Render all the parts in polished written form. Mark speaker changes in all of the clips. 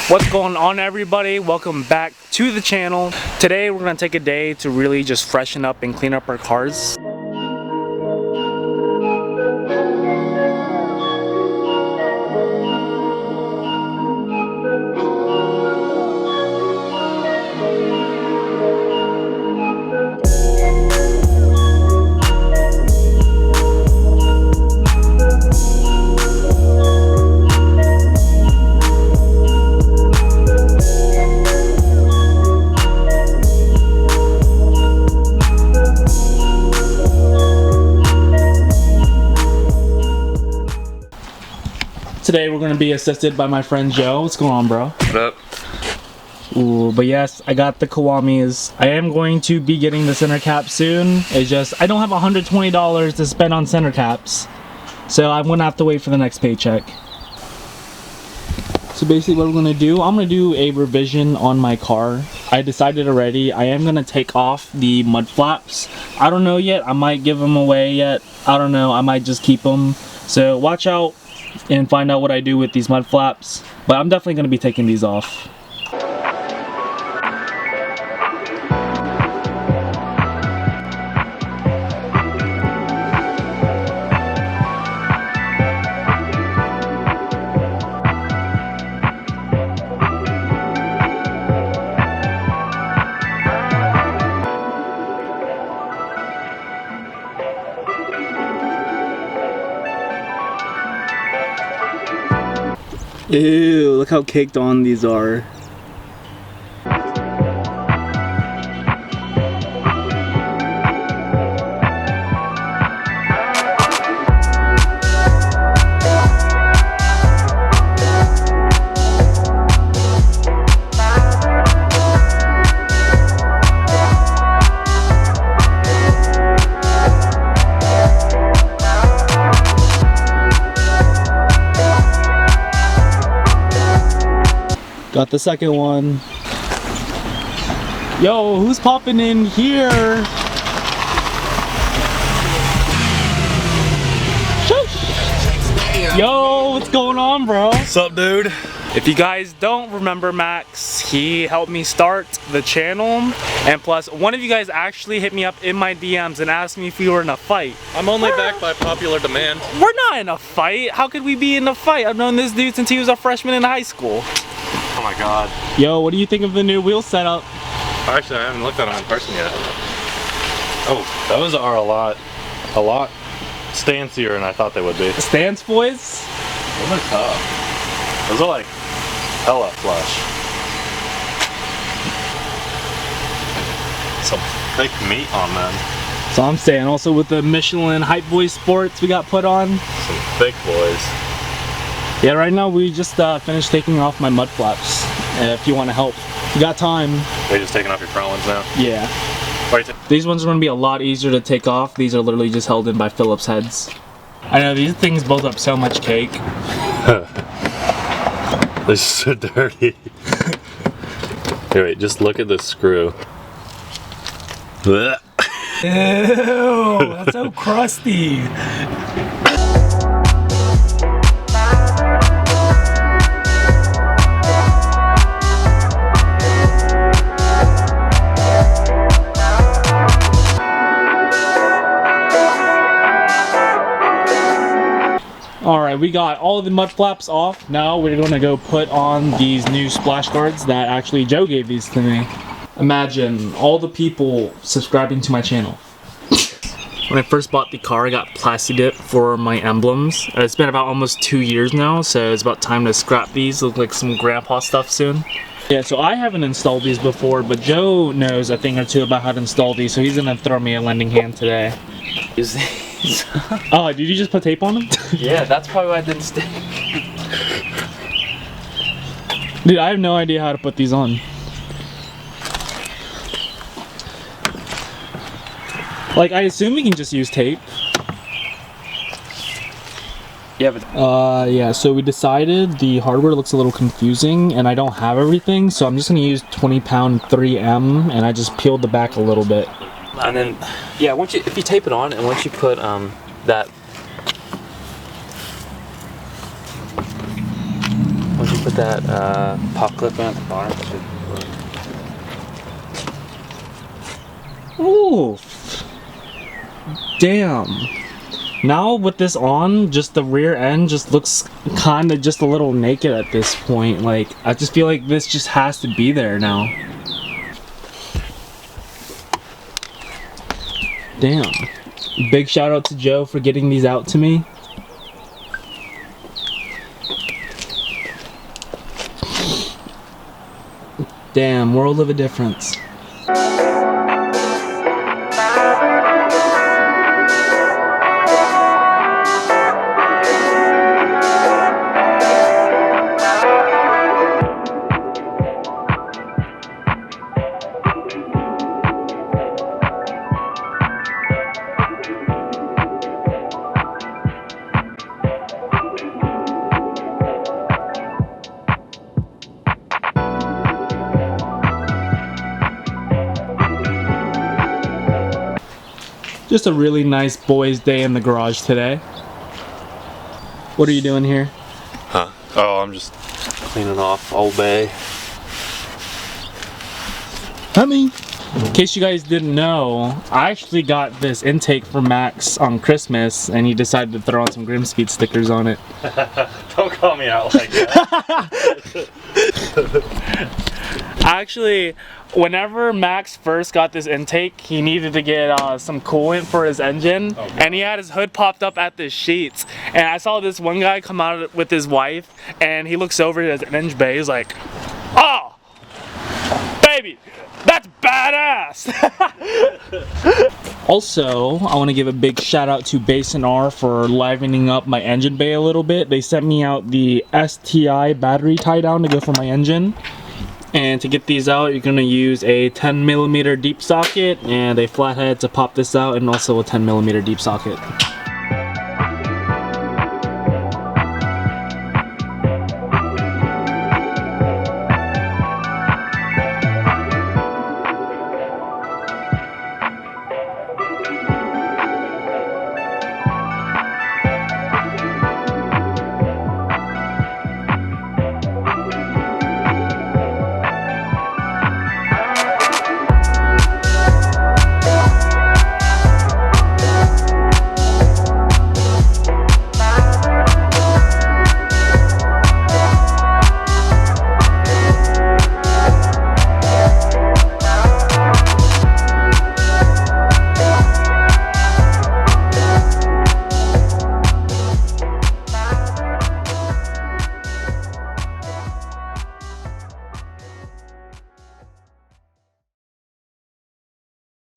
Speaker 1: What's going on, everybody? Welcome back to the channel. Today we're gonna take a day to really just freshen up and clean up our cars. Today we're going to be assisted by my friend Joe. What's going on, bro?
Speaker 2: What up?
Speaker 1: Ooh, but yes, I got the Kawamis. I am going to be getting the center cap soon. It's just, I don't have $120 to spend on center caps. So I'm going to have to wait for the next paycheck. So basically what we're going to do, I'm going to do a revision on my car. I decided already, I am going to take off the mud flaps. I don't know yet, I might give them away yet. I don't know, I might just keep them. So watch out and find out what I do with these mud flaps, but I'm definitely going to be taking these off. Ew, look how caked on these are. Got the second one. Yo, who's popping in here? Shush. Yo, what's going on, bro?
Speaker 2: What's up, dude?
Speaker 1: If you guys don't remember Max, he helped me start the channel, and plus one of you guys actually hit me up in my DMs and asked me if we were in a fight.
Speaker 2: I'm only back by popular demand.
Speaker 1: We're not in a fight. How could we be in a fight? I've known this dude since he was a freshman in high school.
Speaker 2: Oh my god.
Speaker 1: Yo, what do you think of the new wheel setup?
Speaker 2: Actually, I haven't looked at it in person yet. Oh, those are a lot stancier than I thought they would be.
Speaker 1: The stance boys?
Speaker 2: Those are tough. Those are like hella flush. Some thick meat on them.
Speaker 1: So I'm saying, also with the Michelin Hype Boy Sports we got put on.
Speaker 2: Some thick boys.
Speaker 1: Yeah, right now we just finished taking off my mud flaps. If you want to help, you got time.
Speaker 2: They're just taking off your front ones now?
Speaker 1: Yeah. These ones are going to be a lot easier to take off. These are literally just held in by Phillips heads. I know, these things build up so much cake.
Speaker 2: They're so dirty. Here, wait, just look at this screw.
Speaker 1: Ew, that's so crusty. Alright, we got all of the mud flaps off. Now we're going to go put on these new splash guards that actually Joe gave these to me. Imagine all the people subscribing to my channel. When I first bought the car, I got plasti dip for my emblems. It's been about almost 2 years now, so it's about time to scrap these. Look like some grandpa stuff soon. Yeah, so I haven't installed these before, but Joe knows a thing or two about how to install these, so he's going to throw me a lending hand today. Oh, did you just put tape on them?
Speaker 3: Yeah, that's probably why it didn't stick.
Speaker 1: Dude, I have no idea how to put these on. Like, I assume we can just use tape.
Speaker 3: Yeah, but
Speaker 1: yeah, so we decided the hardware looks a little confusing and I don't have everything, so I'm just gonna use 20-pound 3M and I just peeled the back a little bit.
Speaker 3: And then, yeah, if you tape it on and once you put that that pop clip in at the bottom.
Speaker 1: Ooh. Damn. Now with this on, just the rear end just looks kind of just a little naked at this point. Like, I just feel like this just has to be there now. Damn. Big shout out to Joe for getting these out to me. Damn, world of a difference. Just a really nice boys' day in the garage today. What are you doing here?
Speaker 2: Huh? Oh, I'm just cleaning off Old Bay.
Speaker 1: Honey. In case you guys didn't know, I actually got this intake from Max on Christmas, and he decided to throw on some Grimspeed stickers on it.
Speaker 2: Don't call me out like that.
Speaker 1: Actually, whenever Max first got this intake, he needed to get some coolant for his engine, and he had his hood popped up at the sheets. And I saw this one guy come out with his wife, and he looks over at his engine bay. He's like, "Oh, baby, that's badass!" Also, I want to give a big shout out to Basin R for livening up my engine bay a little bit. They sent me out the STI battery tie down to go for my engine. And to get these out, you're going to use a 10mm deep socket and a flathead to pop this out, and also a 10mm deep socket.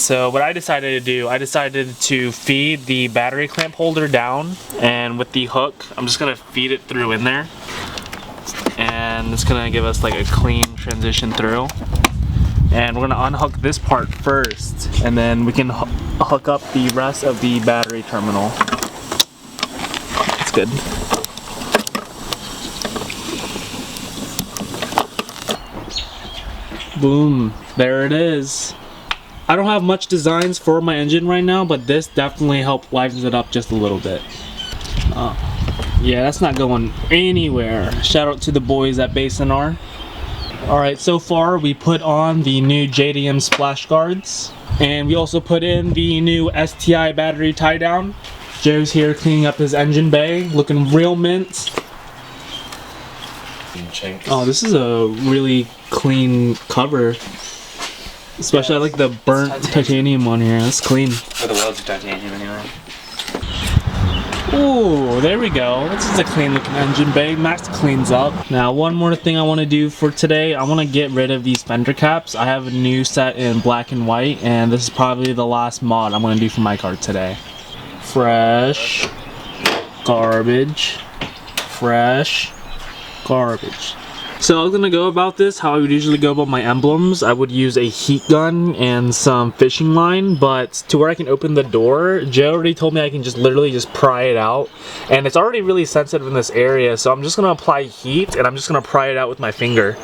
Speaker 1: So what I decided to do, I decided to feed the battery clamp holder down, and with the hook, I'm just gonna feed it through in there. And it's gonna give us like a clean transition through. And we're gonna unhook this part first, and then we can hook up the rest of the battery terminal. It's good. Boom, there it is. I don't have much designs for my engine right now, but this definitely helped liven it up just a little bit. Yeah, that's not going anywhere. Shout out to the boys at Basin R. Alright, so far we put on the new JDM splash guards, and we also put in the new STI battery tie down. Joe's here cleaning up his engine bay, looking real mint. Oh, this is a really clean cover. Especially, yeah, I like the burnt titanium one here. That's clean.
Speaker 3: For the welds of titanium, anyway.
Speaker 1: Ooh, there we go. This is a clean looking engine bay. Max cleans up. Now, one more thing I want to do for today. I want to get rid of these fender caps. I have a new set in black and white, and this is probably the last mod I'm going to do for my car today. Fresh. Garbage. Fresh. Garbage. So I was going to go about this how I would usually go about my emblems. I would use a heat gun and some fishing line, but to where I can open the door, Joe already told me I can just literally just pry it out. And it's already really sensitive in this area, so I'm just going to apply heat and I'm just going to pry it out with my finger.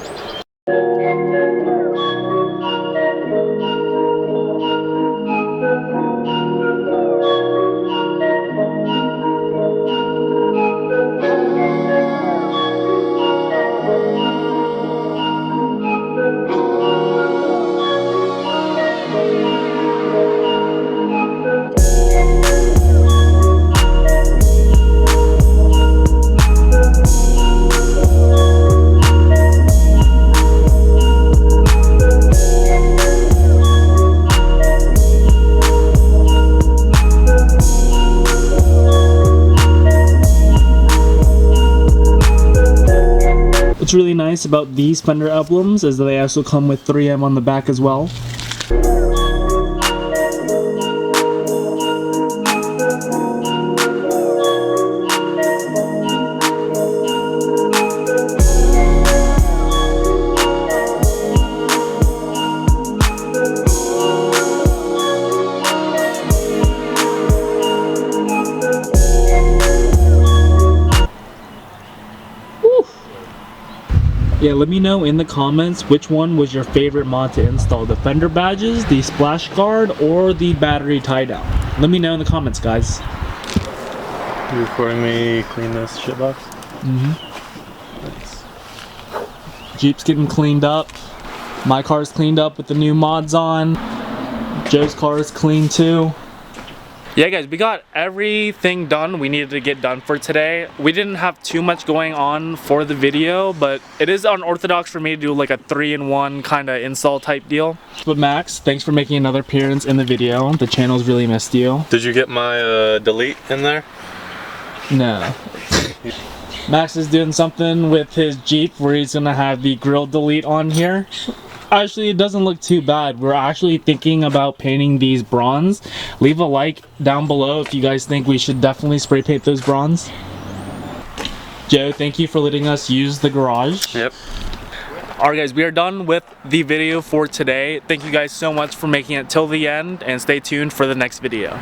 Speaker 1: nice about these fender emblems is that they also come with 3M on the back as well. Yeah, let me know in the comments which one was your favorite mod to install, the fender badges, the splash guard, or the battery tie down. Let me know in the comments, guys.
Speaker 2: You recording me clean this shitbox?
Speaker 1: Nice. Jeep's getting cleaned up. My car's cleaned up with the new mods on. Joe's car is clean too. Yeah guys, we got everything done we needed to get done for today. We didn't have too much going on for the video, but it is unorthodox for me to do like a 3-in-1 kind of install type deal. But Max, thanks for making another appearance in the video. The channel's really missed you.
Speaker 2: Did you get my delete in there?
Speaker 1: No. Max is doing something with his Jeep where he's gonna have the grill delete on here. Actually, it doesn't look too bad. We're actually thinking about painting these bronze. Leave a like down below if you guys think we should definitely spray paint those bronze. Joe, thank you for letting us use the garage.
Speaker 2: Yep.
Speaker 1: Alright guys, we are done with the video for today. Thank you guys so much for making it till the end, and stay tuned for the next video.